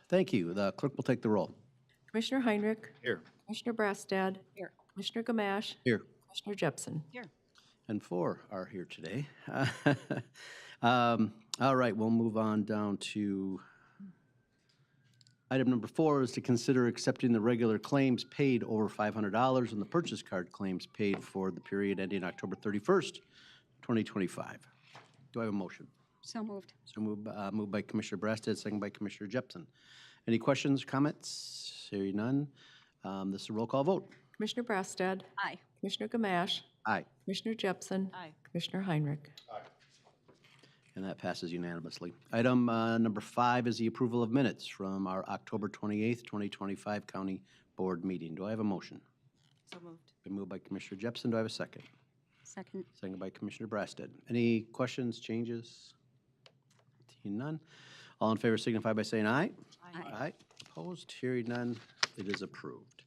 Thank you. The clerk will take the roll. Commissioner Heinrich. Here. Commissioner Brassad. Here. Commissioner Gamache. Here. Commissioner Jepson. Here. And 4 are here today. All right, we'll move on down to item number 4 is to consider accepting the regular claims paid over $500 and the purchase card claims paid for the period ending October 31st, 2025. Do I have a motion? So moved. So moved by Commissioner Brassad, second by Commissioner Jepson. Any questions, comments? Hearing none. This is a roll call vote. Commissioner Brassad. Aye. Commissioner Gamache. Aye. Commissioner Jepson. Aye. Commissioner Heinrich. And that passes unanimously. Item number 5 is the approval of minutes from our October 28th, 2025 County Board meeting. Do I have a motion? So moved. Been moved by Commissioner Jepson. Do I have a second? Second. Second by Commissioner Brassad. Any questions, changes? Seeing none. All in favor signify by saying aye. Aye. Opposed? Hearing none. It is approved.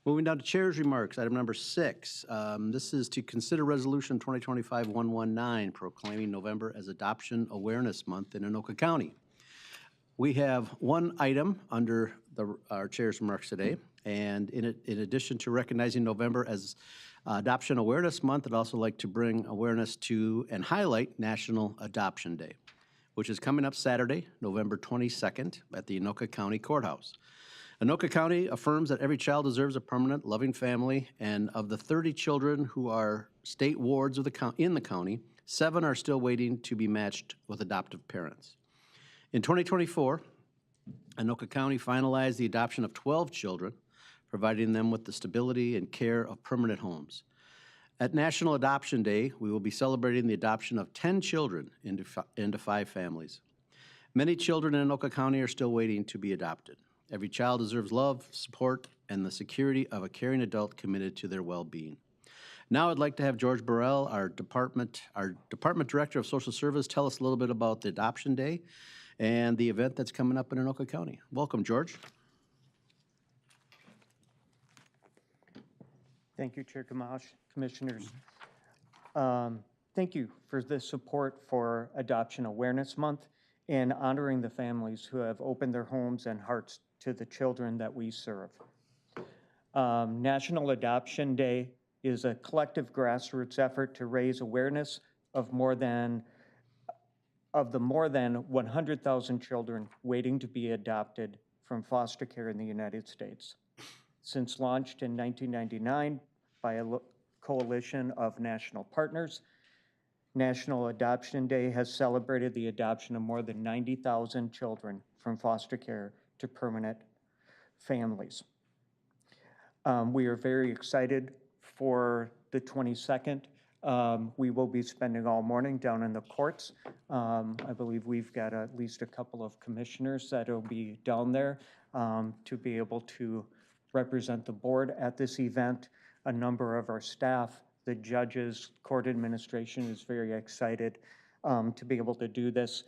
Moving down to chair's remarks, item number 6. This is to consider resolution 2025-119 proclaiming November as Adoption Awareness Month in Anoka County. We have one item under our chair's remarks today, and in addition to recognizing November as Adoption Awareness Month, I'd also like to bring awareness to and highlight National Adoption Day, which is coming up Saturday, November 22nd at the Anoka County Courthouse. Anoka County affirms that every child deserves a permanent, loving family, and of the 30 children who are state wards of in the county, 7 are still waiting to be matched with adoptive parents. In 2024, Anoka County finalized the adoption of 12 children, providing them with the stability and care of permanent homes. At National Adoption Day, we will be celebrating the adoption of 10 children into 5 families. Many children in Anoka County are still waiting to be adopted. Every child deserves love, support, and the security of a caring adult committed to their well-being. Now I'd like to have George Burrell, our Department Director of Social Service, tell us a little bit about the Adoption Day and the event that's coming up in Anoka County. Welcome, George. Thank you, Chair Gamache, Commissioners. Thank you for the support for Adoption Awareness Month and honoring the families who have opened their homes and hearts to the children that we serve. National Adoption Day is a collective grassroots effort to raise awareness of the more than 100,000 children waiting to be adopted from foster care in the United States. Since launched in 1999 by a coalition of national partners, National Adoption Day has celebrated the adoption of more than 90,000 children from foster care to permanent families. We are very excited for the 22nd. We will be spending all morning down in the courts. I believe we've got at least a couple of commissioners that will be down there to be able to represent the board at this event. A number of our staff, the judges, court administration is very excited to be able to do this.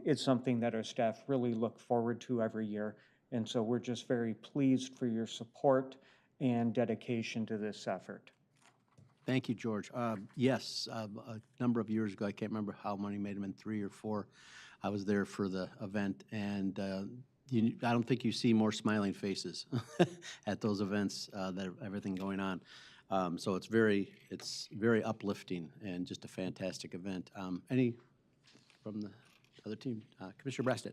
It's something that our staff really look forward to every year. And so we're just very pleased for your support and dedication to this effort. Thank you, George. Yes, a number of years ago, I can't remember how many, may have been 3 or 4, I was there for the event, and I don't think you see more smiling faces at those events that everything going on. So it's very uplifting and just a fantastic event. Any from the other team? Commissioner Brassad.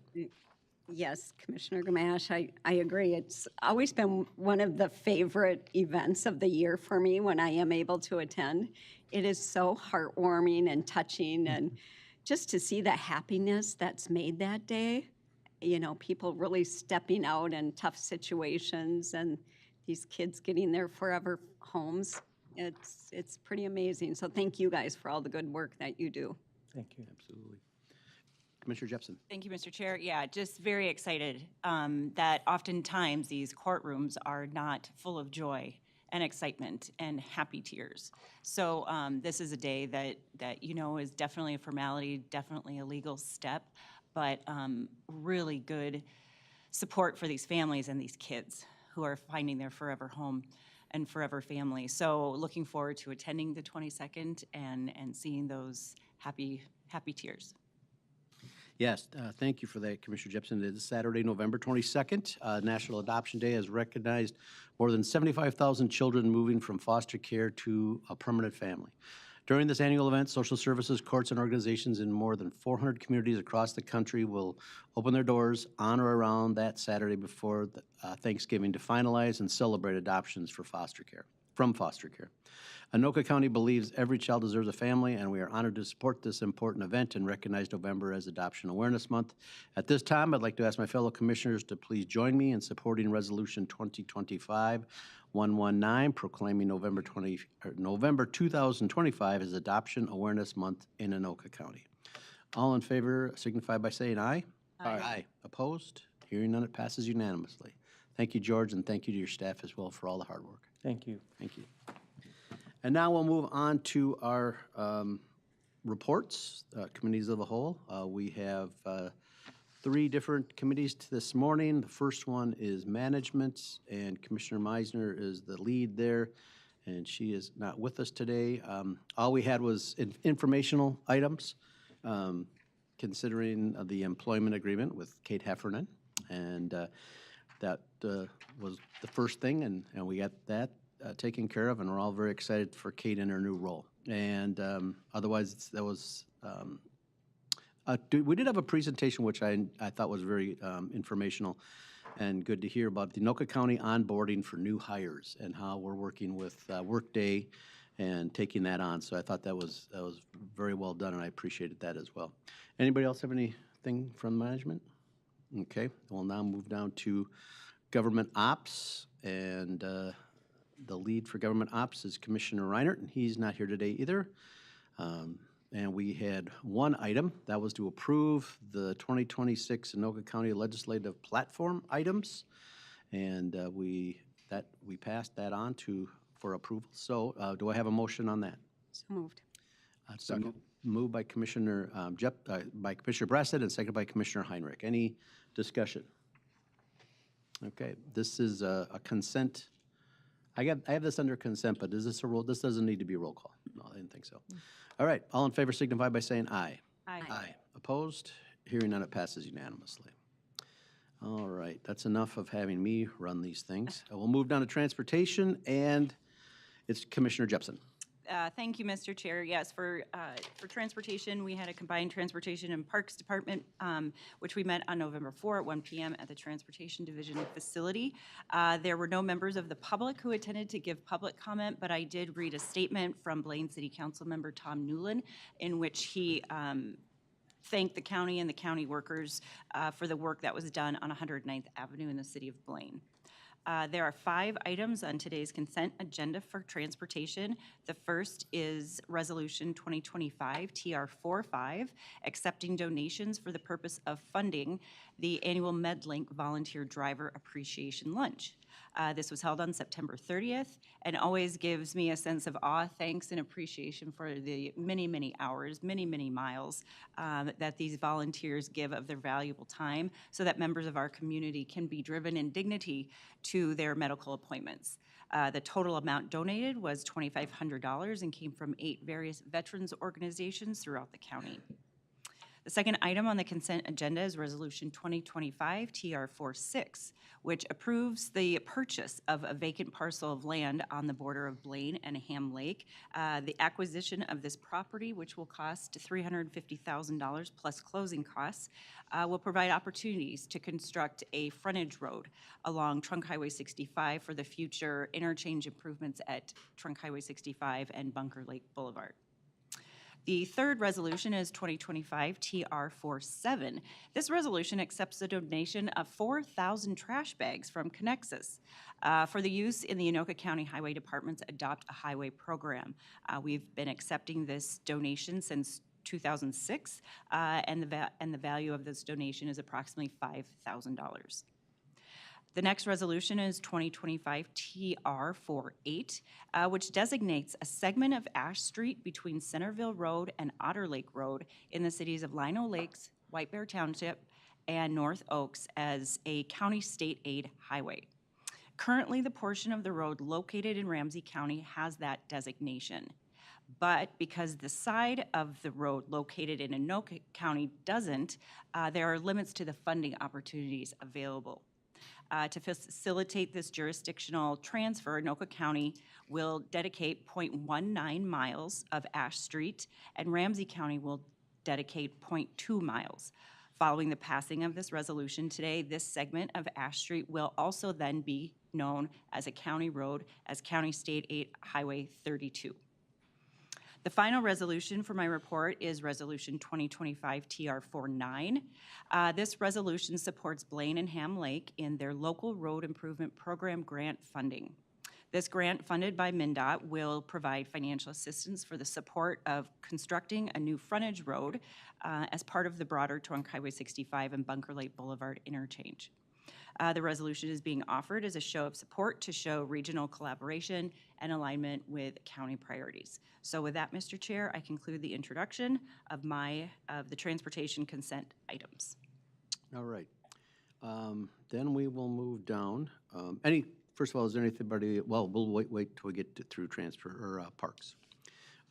Yes, Commissioner Gamache, I agree. It's always been one of the favorite events of the year for me when I am able to attend. It is so heartwarming and touching, and just to see the happiness that's made that day, you know, people really stepping out in tough situations and these kids getting their forever homes. It's pretty amazing. So thank you guys for all the good work that you do. Thank you. Absolutely. Commissioner Jepson. Thank you, Mr. Chair. Yeah, just very excited that oftentimes these courtrooms are not full of joy and excitement and happy tears. So this is a day that you know is definitely a formality, definitely a legal step, but really good support for these families and these kids who are finding their forever home and forever family. So looking forward to attending the 22nd and seeing those happy tears. Yes, thank you for that, Commissioner Jepson. It is Saturday, November 22nd. National Adoption Day has recognized more than 75,000 children moving from foster care to a permanent family. During this annual event, social services, courts, and organizations in more than 400 communities across the country will open their doors on or around that Saturday before Thanksgiving to finalize and celebrate adoptions for foster care, from foster care. Anoka County believes every child deserves a family, and we are honored to support this important event and recognize November as Adoption Awareness Month. At this time, I'd like to ask my fellow commissioners to please join me in supporting Resolution 2025-119, proclaiming November 2025 as Adoption Awareness Month in Anoka County. All in favor signify by saying aye. Aye. Opposed? Hearing none, it passes unanimously. Thank you, George, and thank you to your staff as well for all the hard work. Thank you. Thank you. And now we'll move on to our reports, committees of the whole. We have 3 different committees this morning. The first one is management, and Commissioner Meisner is the lead there, and she is not with us today. All we had was informational items, considering the employment agreement with Kate Heffernan, and that was the first thing, and we got that taken care of, and we're all very excited for Kate in her new role. And otherwise, that was, we did have a presentation which I thought was very informational and good to hear about the Anoka County onboarding for new hires and how we're working with Workday and taking that on. So I thought that was very well done, and I appreciated that as well. Anybody else have anything from management? Okay, we'll now move down to government ops, and the lead for government ops is Commissioner Reinert, and he's not here today either. And we had one item, that was to approve the 2026 Anoka County Legislative Platform items, and we passed that on for approval. So do I have a motion on that? So moved. Second. Moved by Commissioner by Commissioner Brassad and seconded by Commissioner Heinrich. Any discussion? Okay, this is a consent. I have this under consent, but is this a roll? This doesn't need to be a roll call. No, I didn't think so. All right, all in favor signify by saying aye. Aye. Opposed? Hearing none, it passes unanimously. All right, that's enough of having me run these things. We'll move down to transportation, and it's Commissioner Jepson. Thank you, Mr. Chair. Yes, for transportation, we had a combined Transportation and Parks Department, which we met on November 4 at 1 p.m. at the Transportation Division facility. There were no members of the public who attended to give public comment, but I did read a statement from Blaine City Council member Tom Newland in which he thanked the county and the county workers for the work that was done on 109th Avenue in the city of Blaine. There are 5 items on today's consent agenda for transportation. The first is Resolution 2025 TR45, accepting donations for the purpose of funding the annual MedLink Volunteer Driver Appreciation Lunch. This was held on September 30th and always gives me a sense of awe, thanks, and appreciation for the many, many hours, many, many miles that these volunteers give of their valuable time so that members of our community can be driven in dignity to their medical appointments. The total amount donated was $2,500 and came from 8 various veterans organizations throughout the county. The second item on the consent agenda is Resolution 2025 TR46, which approves the purchase of a vacant parcel of land on the border of Blaine and Ham Lake. The acquisition of this property, which will cost $350,000 plus closing costs, will provide opportunities to construct a frontage road along Trunk Highway 65 for the future interchange improvements at Trunk Highway 65 and Bunker Lake Boulevard. The third resolution is 2025 TR47. This resolution accepts a donation of 4,000 trash bags from Connexus for the use in the Anoka County Highway Department's Adopt a Highway program. We've been accepting this donation since 2006, and the value of this donation is approximately $5,000. The next resolution is 2025 TR48, which designates a segment of Ash Street between Centerville Road and Otter Lake Road in the cities of Lino Lakes, White Bear Township, and North Oaks as a county state aid highway. Currently, the portion of the road located in Ramsey County has that designation. But because the side of the road located in Anoka County doesn't, there are limits to the funding opportunities available. To facilitate this jurisdictional transfer, Anoka County will dedicate .19 miles of Ash Street, and Ramsey County will dedicate .2 miles. Following the passing of this resolution today, this segment of Ash Street will also then be known as a county road as County State 8 Highway 32. The final resolution for my report is Resolution 2025 TR49. This resolution supports Blaine and Ham Lake in their local road improvement program grant funding. This grant, funded by MnDOT, will provide financial assistance for the support of constructing a new frontage road as part of the broader Trunk Highway 65 and Bunker Lake Boulevard interchange. The resolution is being offered as a show of support to show regional collaboration and alignment with county priorities. So with that, Mr. Chair, I conclude the introduction of the transportation consent items. All right. Then we will move down. First of all, is there anybody, well, we'll wait till we get through transfer or parks.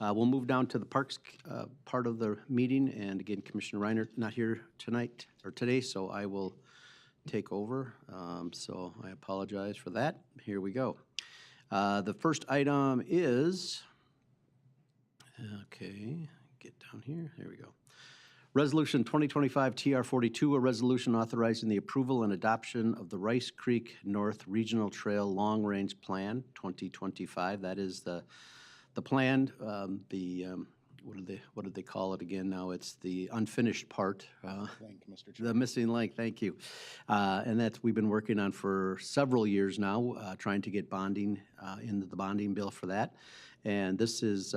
We'll move down to the parks part of the meeting, and again, Commissioner Reiner not here tonight or today, so I will take over. So I apologize for that. Here we go. The first item is, okay, get down here. There we go. Resolution 2025 TR42, a resolution authorizing the approval and adoption of the Rice Creek North Regional Trail Long Range Plan 2025. That is the plan, what did they call it again now? It's the unfinished part. Link, Mr. Chair. The missing link, thank you. And that's we've been working on for several years now, trying to get bonding into the bonding bill for that. And this is,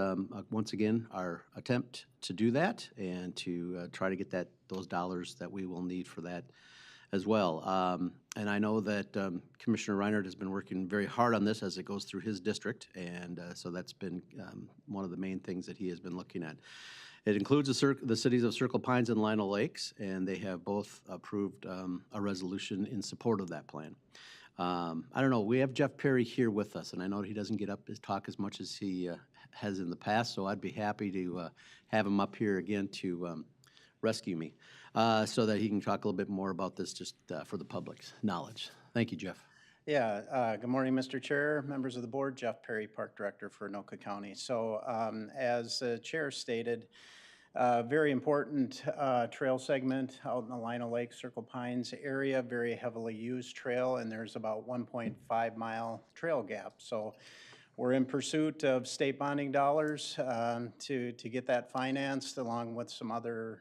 once again, our attempt to do that and to try to get those dollars that we will need for that as well. And I know that Commissioner Reinhardt has been working very hard on this as it goes through his district, and so that's been one of the main things that he has been looking at. It includes the cities of Circle Pines and Lino Lakes, and they have both approved a resolution in support of that plan. I don't know, we have Jeff Perry here with us, and I know he doesn't get up to talk as much as he has in the past, so I'd be happy to have him up here again to rescue me so that he can talk a little bit more about this just for the public's knowledge. Thank you, Jeff. Yeah, good morning, Mr. Chair, members of the board. Jeff Perry, Park Director for Anoka County. So as the Chair stated, very important trail segment out in the Lino Lake, Circle Pines area, very heavily used trail, and there's about 1.5 mile trail gap. So we're in pursuit of state bonding dollars to get that financed, along with some other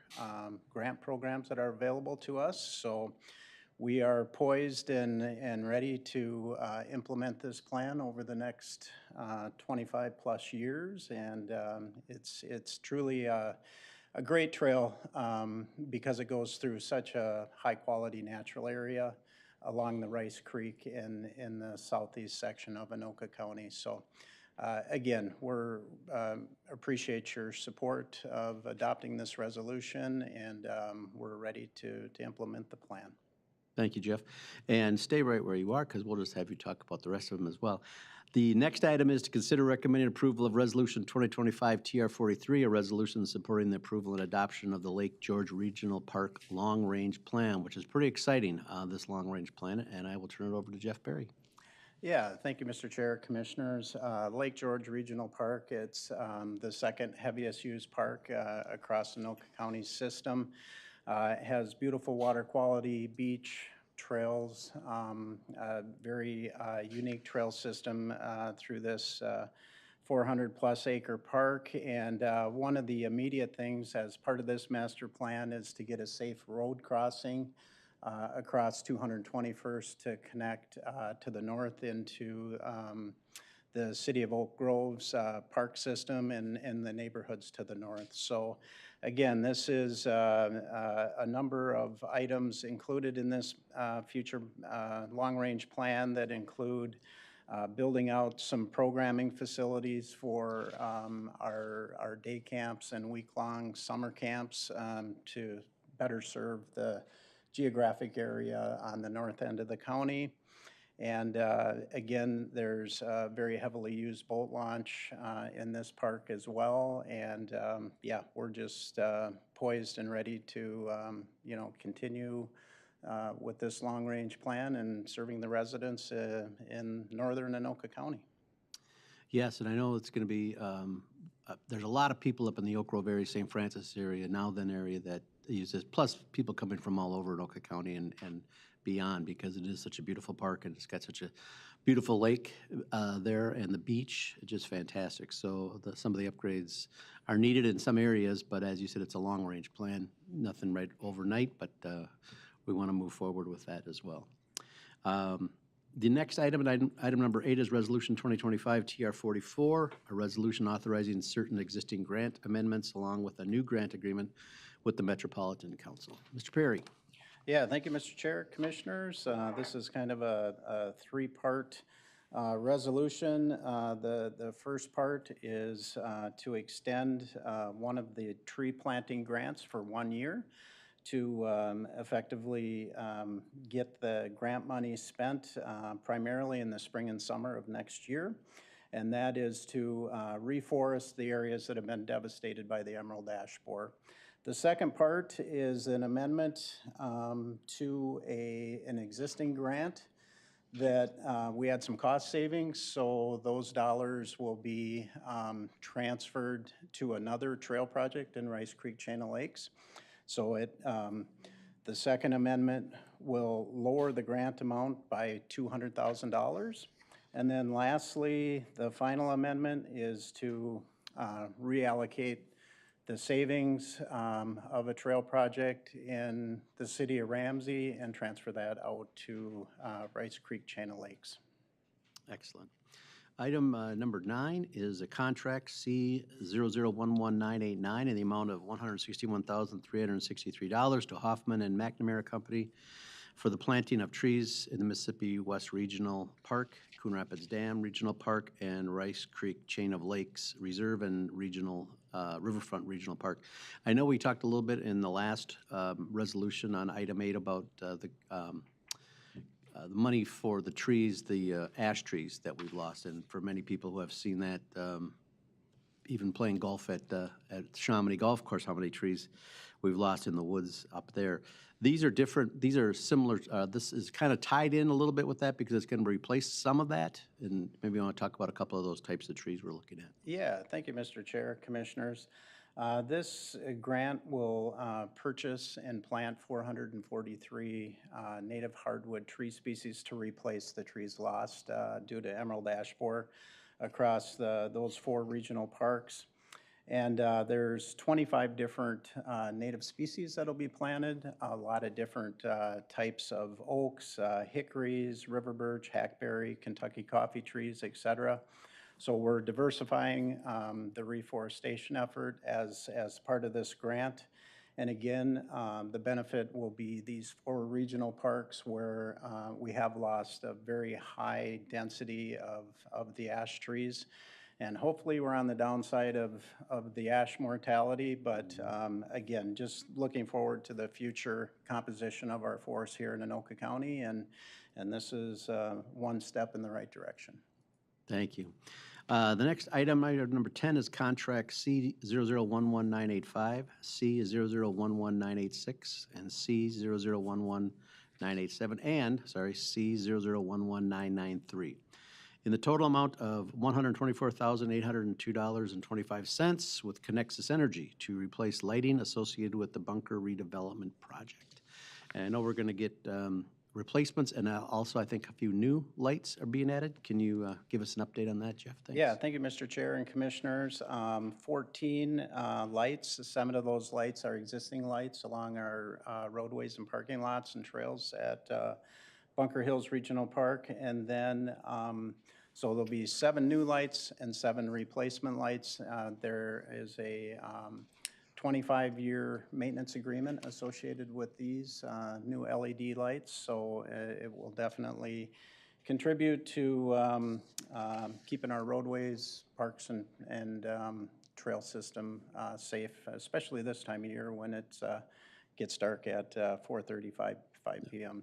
grant programs that are available to us. So we are poised and ready to implement this plan over the next 25 plus years, and it's truly a great trail because it goes through such a high quality natural area along the Rice Creek in the southeast section of Anoka County. So again, we're appreciate your support of adopting this resolution, and we're ready to implement the plan. Thank you, Jeff. And stay right where you are, because we'll just have you talk about the rest of them as well. The next item is to consider recommending approval of Resolution 2025 TR43, a resolution supporting the approval and adoption of the Lake George Regional Park Long Range Plan, which is pretty exciting, this long range plan, and I will turn it over to Jeff Perry. Yeah, thank you, Mr. Chair, Commissioners. Lake George Regional Park, it's the second heaviest used park across the Anoka County system. It has beautiful water quality, beach, trails, very unique trail system through this 400 plus acre park. And one of the immediate things as part of this master plan is to get a safe road crossing across 221st to connect to the north into the City of Oak Grove's park system and the neighborhoods to the north. So again, this is a number of items included in this future long-range plan that include building out some programming facilities for our day camps and week-long summer camps to better serve the geographic area on the north end of the county. And again, there's a very heavily used boat launch in this park as well. And yeah, we're just poised and ready to, continue with this long-range plan and serving the residents in northern Anoka County. Yes, and I know it's going to be, there's a lot of people up in the Oak Grove area, St. Francis area, now then area that use this, plus people coming from all over Anoka County and beyond, because it is such a beautiful park and it's got such a beautiful lake there, and the beach, just fantastic. So some of the upgrades are needed in some areas, but as you said, it's a long-range plan, nothing right overnight, but we want to move forward with that as well. The next item, item number 8, is Resolution 2025 TR 44, a resolution authorizing certain existing grant amendments along with a new grant agreement with the Metropolitan Council. Mr. Perry. Yeah, thank you, Mr. Chair, Commissioners. This is kind of a three-part resolution. The first part is to extend one of the tree planting grants for 1 year to effectively get the grant money spent primarily in the spring and summer of next year. And that is to reforest the areas that have been devastated by the emerald ash borer. The second part is an amendment to an existing grant that we had some cost savings, so those dollars will be transferred to another trail project in Rice Creek Chain of Lakes. So the second amendment will lower the grant amount by $200,000. And then lastly, the final amendment is to reallocate the savings of a trail project in the city of Ramsey and transfer that out to Rice Creek Chain of Lakes. Excellent. Item number 9 is a contract C0011989 in the amount of $161,363 to Hoffman and McNamara Company for the planting of trees in the Mississippi West Regional Park, Coon Rapids Dam Regional Park, and Rice Creek Chain of Lakes Reserve and Regional Riverfront Regional Park. I know we talked a little bit in the last resolution on item 8 about the money for the trees, the ash trees that we've lost. And for many people who have seen that, even playing golf at Chamonix Golf Course, how many trees we've lost in the woods up there. These are different, these are similar, this is kind of tied in a little bit with that because it's going to replace some of that. And maybe I want to talk about a couple of those types of trees we're looking at. Yeah, thank you, Mr. Chair, Commissioners. This grant will purchase and plant 443 native hardwood tree species to replace the trees lost due to emerald ash borer across those 4 regional parks. And there's 25 different native species that'll be planted, a lot of different types of oaks, hickories, river birch, hackberry, Kentucky coffee trees, etc. So we're diversifying the reforestation effort as part of this grant. And again, the benefit will be these 4 regional parks where we have lost a very high density of the ash trees. And hopefully we're on the downside of the ash mortality, but again, just looking forward to the future composition of our forests here in Anoka County, and this is one step in the right direction. Thank you. The next item, item number 10, is contract C0011985, C0011986, and C0011987, and, C0011993. In the total amount of $124,802.25 with Connexus Energy to replace lighting associated with the bunker redevelopment project. And I know we're going to get replacements, and also I think a few new lights are being added. Can you give us an update on that, Jeff? Thanks. Yeah, thank you, Mr. Chair and Commissioners. 14 lights. 7 of those lights are existing lights along our roadways and parking lots and trails at Bunker Hills Regional Park. And then, so there'll be 7 new lights and 7 replacement lights. There is a 25-year maintenance agreement associated with these new LED lights, so it will definitely contribute to keeping our roadways, parks, and trail system safe, especially this time of year when it gets dark at 4:35 p.m.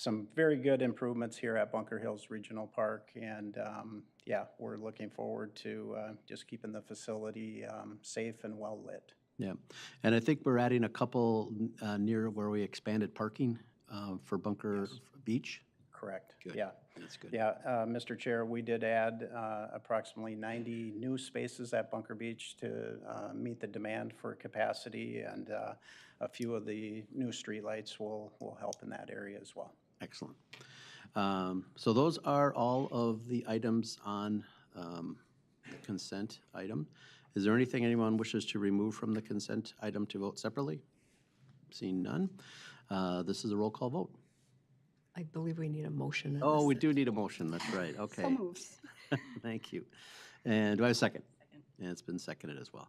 some very good improvements here at Bunker Hills Regional Park. And yeah, we're looking forward to just keeping the facility safe and well lit. Yeah, and I think we're adding a couple near where we expanded parking for Bunker Beach. Correct. Good. Yeah. That's good. Yeah, Mr. Chair, we did add approximately 90 new spaces at Bunker Beach to meet the demand for capacity, and a few of the new streetlights will help in that area as well. Excellent. So those are all of the items on consent item. Is there anything anyone wishes to remove from the consent item to vote separately? Seeing none. This is a roll call vote. I believe we need a motion. on Oh, this. we do need a motion, that's right, okay. So moved. Thank you. And do I have a second? And it's been seconded as well.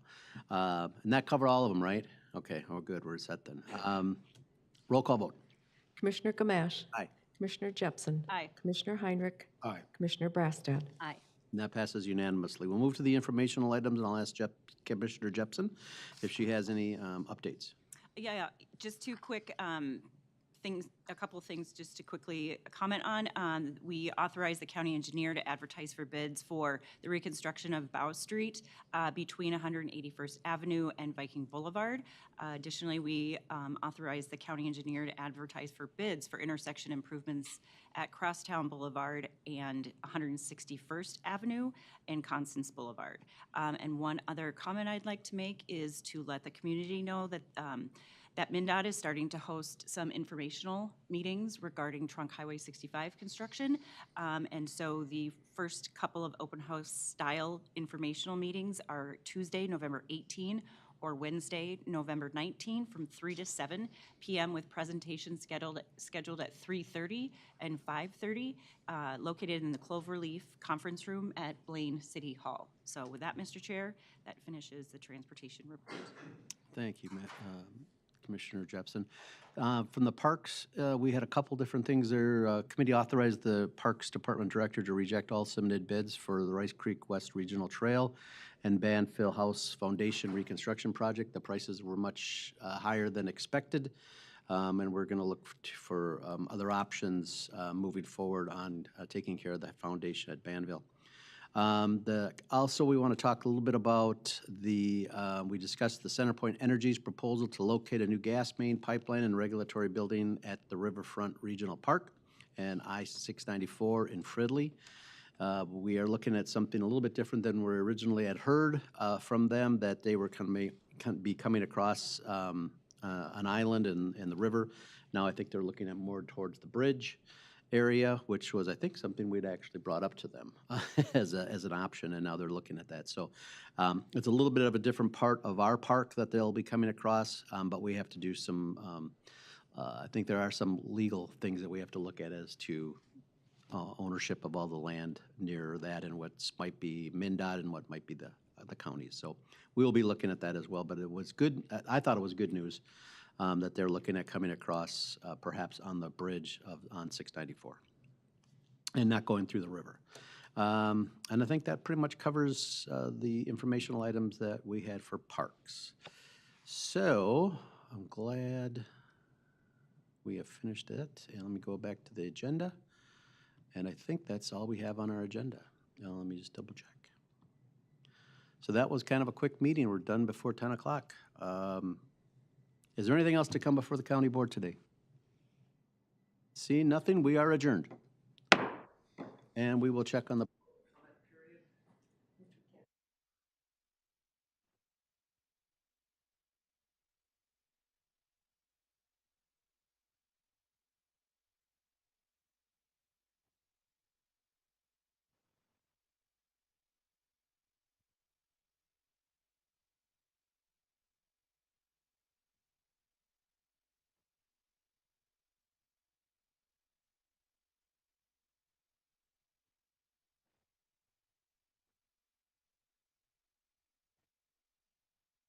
And that cover all of them, right? Okay, oh, good, we're set then. Roll call vote. Commissioner Gamache. Aye. Commissioner Jepson. Aye. Commissioner Heinrich. Aye. Commissioner Brassad. Aye. And that passes unanimously. We'll move to the informational items, and I'll ask Commissioner Jepson if she has any updates. Yeah, just two quick things, a couple of things just to quickly comment on. We authorized the county engineer to advertise for bids for the reconstruction of Bow Street between 181st Avenue and Viking Boulevard. Additionally, we authorized the county engineer to advertise for bids for intersection improvements at Crosstown Boulevard and 161st Avenue and Constance Boulevard. And one other comment I'd like to make is to let the community know that that MnDOT is starting to host some informational meetings regarding Trunk Highway 65 construction. And so the first couple of open house style informational meetings are Tuesday, November 18, or Wednesday, November 19, from 3 to 7 p.m. with presentations scheduled at 3:30 and 5:30, located in the Cloverleaf Conference Room at Blaine City Hall. So with that, Mr. Chair, that finishes the transportation report. Thank you, Commissioner Jepson. From the parks, we had a couple different things there. Committee authorized the Parks Department Director to reject all submitted bids for the Rice Creek West Regional Trail and Banfield House Foundation Reconstruction Project. The prices were much higher than expected, and we're going to look for other options moving forward on taking care of that foundation at Banville. Also, we want to talk a little bit about we discussed the CenterPoint Energy's proposal to locate a new gas main, pipeline, and regulatory building at the Riverfront Regional Park and I-694 in Fridley. We are looking at something a little bit different than we originally had heard from them, that they were going to be coming across an island in the river. Now I think they're looking at more towards the bridge area, which was, I think, something we'd actually brought up to them as an option, and now they're looking at that. So it's a little bit of a different part of our park that they'll be coming across, but we have to do some, I think there are some legal things that we have to look at as to ownership of all the land near that and what might be MnDOT and what might be the counties. So we will be looking at that as well, but it was good. I thought it was good news that they're looking at coming across perhaps on the bridge on 694 and not going through the river. And I think that pretty much covers the informational items that we had for parks. So I'm glad we have finished it. And let me go back to the agenda. And I think that's all we have on our agenda. Now, let me just double check. So that was kind of a quick meeting. We're done before 10 o'clock. Is there anything else to come before the county board today? Seeing nothing, we are adjourned. And we will check on the